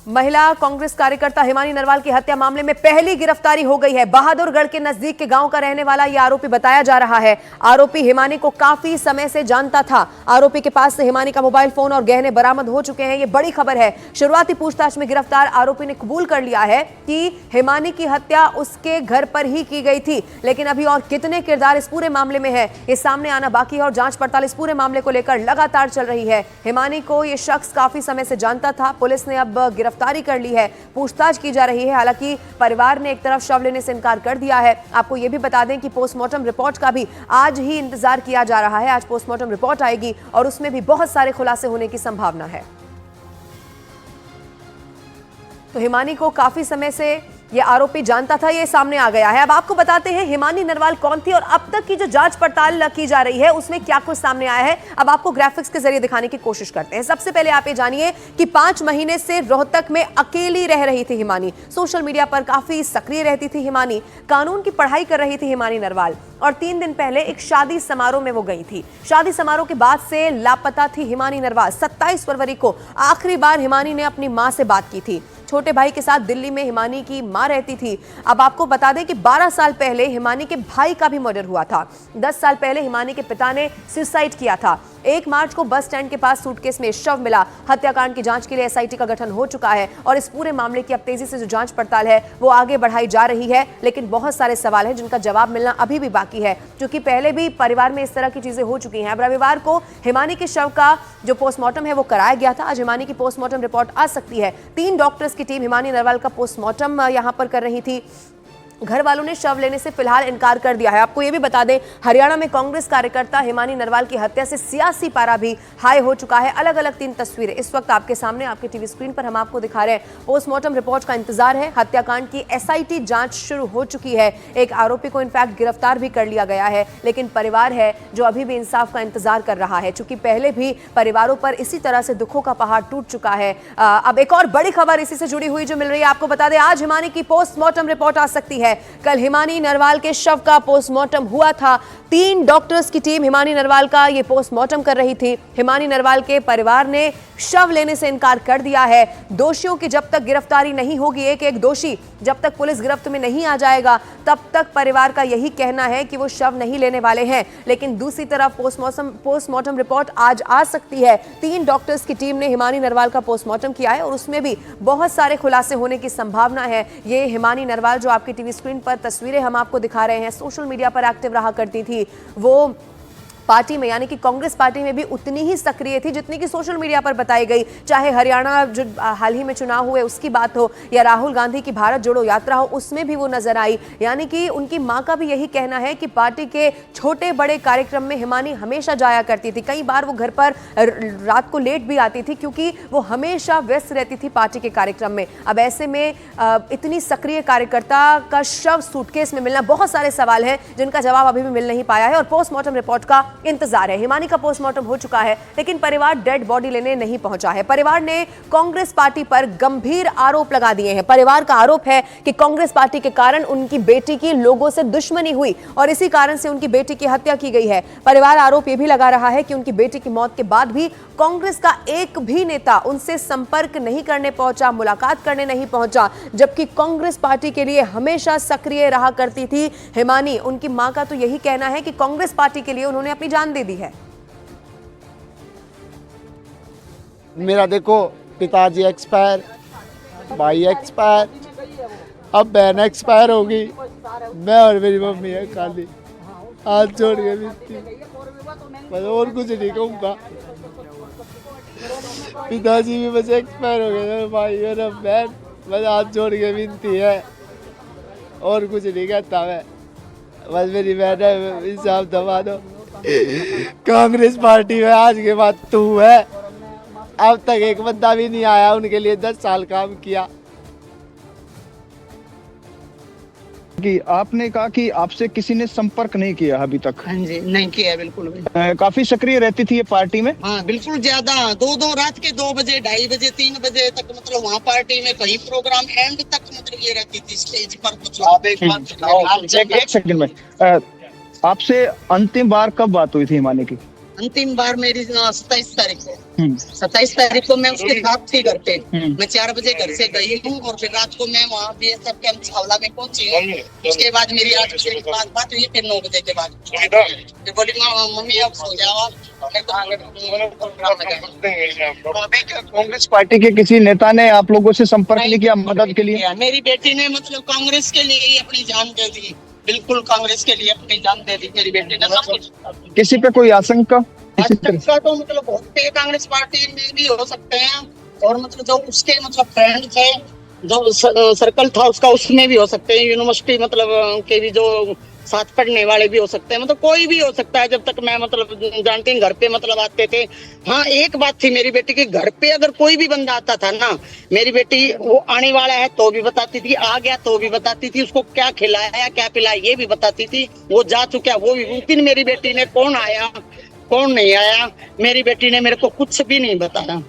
महिला कांग्रेस कार्यकर्ता हिमानी नरवाल की हत्या मामले में पहली गिरफ्तारी हो गई है। बहादुरगढ़ के नजदीक के गांव का रहने वाला यह आरोपी बताया जा रहा है। आरोपी हिमानी को काफी समय से जानता था। आरोपी के पास से हिमानी का मोबाइल फोन और गहने बरामद हो चुके हैं। यह बड़ी खबर है। शुरुआती पूछताछ में गिरफ्तार आरोपी ने कबूल कर लिया है कि हिमानी की हत्या उसके घर पर ही की गई थी, लेकिन अभी और कितने किरदार इस पूरे मामले में है, ये सामने आना बाकी है और जांच पड़ताल इस पूरे मामले को लेकर लगातार चल रही है। हिमानी को यह शख्स काफी समय से जानता था। पुलिस ने अब गिरफ्तारी कर ली है, पूछताछ की जा रही है। हालांकि परिवार ने एक तरफ शव लेने से इनकार कर दिया है। आपको यह भी बता दें कि पोस्टमार्टम रिपोर्ट का भी आज ही इंतजार किया जा रहा है। आज पोस्टमार्टम रिपोर्ट आएगी और उसमें भी बहुत सारे खुलासे होने की संभावना है। तो हिमानी को काफी समय से ये आरोपी जानता था, ये सामने आ गया है। अब आपको बताते हैं हिमानी नरवाल कौन थी और अब तक की जो जांच पड़ताल की जा रही है उसमें क्या कुछ सामने आया है। अब आपको ग्राफिक्स के जरिए दिखाने की कोशिश करते हैं। सबसे पहले आप ये जानिए कि 5 महीने से रोहतक में अकेली रह रही थी हिमानी। सोशल मीडिया पर काफी सक्रिय रहती थी हिमानी। कानून की पढ़ाई कर रही थी हिमानी नरवाल और 3 दिन पहले एक शादी समारोह में वो गई थी। शादी समारोह के बाद से लापता थी हिमानी नरवाल। 27 फरवरी को आखिरी बार हिमानी ने अपनी मां से बात की थी। छोटे भाई के साथ दिल्ली में हिमानी की मां रहती थी। अब आपको बता दें कि 12 साल पहले हिमानी के भाई का भी मर्डर हुआ था। 10 साल पहले हिमानी के पिता ने सुसाइड किया था। 1 मार्च को बस स्टैंड के पास सूटकेस में शव मिला। हत्याकांड की जांच के लिए एसआईटी का गठन हो चुका है और इस पूरे मामले की अब तेजी से जो जांच पड़ताल है वो आगे बढ़ाई जा रही है। लेकिन बहुत सारे सवाल हैं जिनका जवाब मिलना अभी भी बाकी है, क्योंकि पहले भी परिवार में इस तरह की चीजें हो चुकी हैं। अब रविवार को हिमानी के शव का जो पोस्टमार्टम है वो कराया गया था। आज हिमानी की पोस्टमार्टम रिपोर्ट आ सकती है। 3 डॉक्टर्स की टीम हिमानी नरवाल का पोस्टमार्टम यहां पर कर रही थी। घर वालों ने शव लेने से फिलहाल इनकार कर दिया है। आपको यह भी बता दें, हरियाणा में कांग्रेस कार्यकर्ता हिमानी नरवाल की हत्या से सियासी पारा भी हाई हो चुका है। अलग अलग 3 तस्वीरें इस वक्त आपके सामने, आपके टीवी स्क्रीन पर हम आपको दिखा रहे हैं। पोस्टमार्टम रिपोर्ट का इंतजार है। हत्याकांड की एसआईटी जांच शुरू हो चुकी है। एक आरोपी को इनफैक्ट गिरफ्तार भी कर लिया गया है, लेकिन परिवार है जो अभी भी इंसाफ का इंतजार कर रहा है, चूंकि पहले भी परिवारों पर इसी तरह से दुखों का पहाड़ टूट चुका है। अब एक और बड़ी खबर इसी से जुड़ी हुई जो मिल रही है, आपको बता दें आज हिमानी की पोस्टमार्टम रिपोर्ट आ सकती है। कल हिमानी नरवाल के शव का पोस्टमार्टम हुआ था। 3 डॉक्टर्स की टीम हिमानी नरवाल का ये पोस्टमार्टम कर रही थी। हिमानी नरवाल के परिवार ने शव लेने से इनकार कर दिया है। दोषियों की जब तक गिरफ्तारी नहीं होगी, एक दोषी जब तक पुलिस गिरफ्त में नहीं आ जाएगा, तब तक परिवार का यही कहना है कि वो शव नहीं लेने वाले हैं। लेकिन दूसरी तरफ पोस्टमार्टम रिपोर्ट आज आ सकती है। 3 डॉक्टर्स की टीम ने हिमानी नरवाल का पोस्टमार्टम किया है और उसमें भी बहुत सारे खुलासे होने की संभावना है। ये हिमानी नरवाल जो आपकी टीवी स्क्रीन पर तस्वीरें हम आपको दिखा रहे हैं, सोशल मीडिया पर एक्टिव रहा करती थी। वो पार्टी में यानी कि कांग्रेस पार्टी में भी उतनी ही सक्रिय थी जितनी कि सोशल मीडिया पर बताई गई। चाहे हरियाणा जो हाल ही में चुनाव हुए उसकी बात हो या राहुल गांधी की भारत जोड़ो यात्रा हो, उसमें भी वो नजर आई। यानी कि उनकी मां का भी यही कहना है कि पार्टी के छोटे बड़े कार्यक्रम में हिमानी हमेशा जाया करती थी। कई बार वो घर पर रात को लेट भी आती थी क्योंकि वो हमेशा व्यस्त रहती थी पार्टी के कार्यक्रम में। अब ऐसे में इतनी सक्रिय कार्यकर्ता का शव सूटकेस में मिलना, बहुत सारे सवाल हैं जिनका जवाब अभी भी मिल नहीं पाया है और पोस्टमार्टम रिपोर्ट का इंतजार है। हिमानी का पोस्टमार्टम हो चुका है, लेकिन परिवार डेड बॉडी लेने नहीं पहुंचा है। परिवार ने कांग्रेस पार्टी पर गंभीर आरोप लगा दिए हैं। परिवार का आरोप है कि कांग्रेस पार्टी के कारण उनकी बेटी की लोगों से दुश्मनी हुई और इसी कारण से उनकी बेटी की हत्या की गई है। परिवार आरोप यह भी लगा रहा है कि उनकी बेटी की मौत के बाद भी कांग्रेस का एक भी नेता उनसे संपर्क नहीं करने पहुंचा, मुलाकात करने नहीं पहुंचा, जबकि कांग्रेस पार्टी के लिए हमेशा सक्रिय रहा करती थी हिमानी। उनकी मां का तो यही कहना है कि कांग्रेस पार्टी के लिए उन्होंने अपनी जान दे दी है। मेरा देखो, पिताजी एक्सपायर, भाई एक्सपायर, अब बहन एक्सपायर होगी, मैं और मेरी मम्मी है खाली। हाथ जोड़ के विनती, बस और कुछ नहीं कहूँगा। पिताजी भी बस एक्सपायर हो गए, भाई और बहन, बस हाथ जोड़ के विनती है, और कुछ नहीं कहता मैं। बस मेरी बहन है, इंसाफ दबा दो। कांग्रेस पार्टी में आज के बाद तू है, अब तक एक बंदा भी नहीं आया, उनके लिए 10 साल काम किया। कि आपने कहा कि आपसे किसी ने संपर्क नहीं किया अभी तक। हाँ जी, नहीं किया बिल्कुल भी। काफी सक्रिय रहती थी ये पार्टी में। हाँ बिल्कुल, ज्यादा 2 रात के 2 बजे, 2:30 बजे, 3 बजे तक मतलब वहाँ पार्टी में कहीं प्रोग्राम एंड तक मतलब ये रहती थी स्टेज पर। कुछ एक सेकंड में, आपसे अंतिम बार कब बात हुई थी हिमानी की? अंतिम बार मेरी 27 तारीख को 27 तारीख को मैं उसके साथ थी घर पे। मैं 4 बजे घर से गई हूँ और फिर रात को मैं वहाँ BSF कैंप छावला में पहुंची हूँ। उसके बाद मेरी 8 बजे के बाद बात हुई, फिर 9 बजे के बाद फिर बोली मम्मी अब सो जाओ। कांग्रेस पार्टी के किसी नेता ने आप लोगों से संपर्क नहीं किया मदद के लिए? मेरी बेटी ने मतलब कांग्रेस के लिए ही अपनी जान दे दी, बिल्कुल कांग्रेस के लिए अपनी जान दे दी मेरी बेटी ने। सब कुछ किसी पे कोई आशंका? का तो मतलब बहुत पे कांग्रेस पार्टी में भी हो सकते हैं और मतलब जो उसके मतलब फ्रेंड थे, जो सर्कल था उसका, उसमें भी हो सकते हैं। यूनिवर्सिटी मतलब के भी जो साथ पढ़ने वाले भी हो सकते हैं, मतलब कोई भी हो सकता है। जब तक मैं मतलब जानती हूँ घर पे मतलब आते थे। हाँ एक बात थी मेरी बेटी के, घर पे अगर कोई भी बंदा आता था ना, मेरी बेटी वो आने वाला है तो भी बताती थी, आ गया तो भी बताती थी, उसको क्या खिलाया क्या पिलाया ये भी बताती थी, वो जा चुका वो भी। उस दिन मेरी बेटी ने कौन आया कौन नहीं आया मेरी बेटी ने मेरे को कुछ भी नहीं बताया।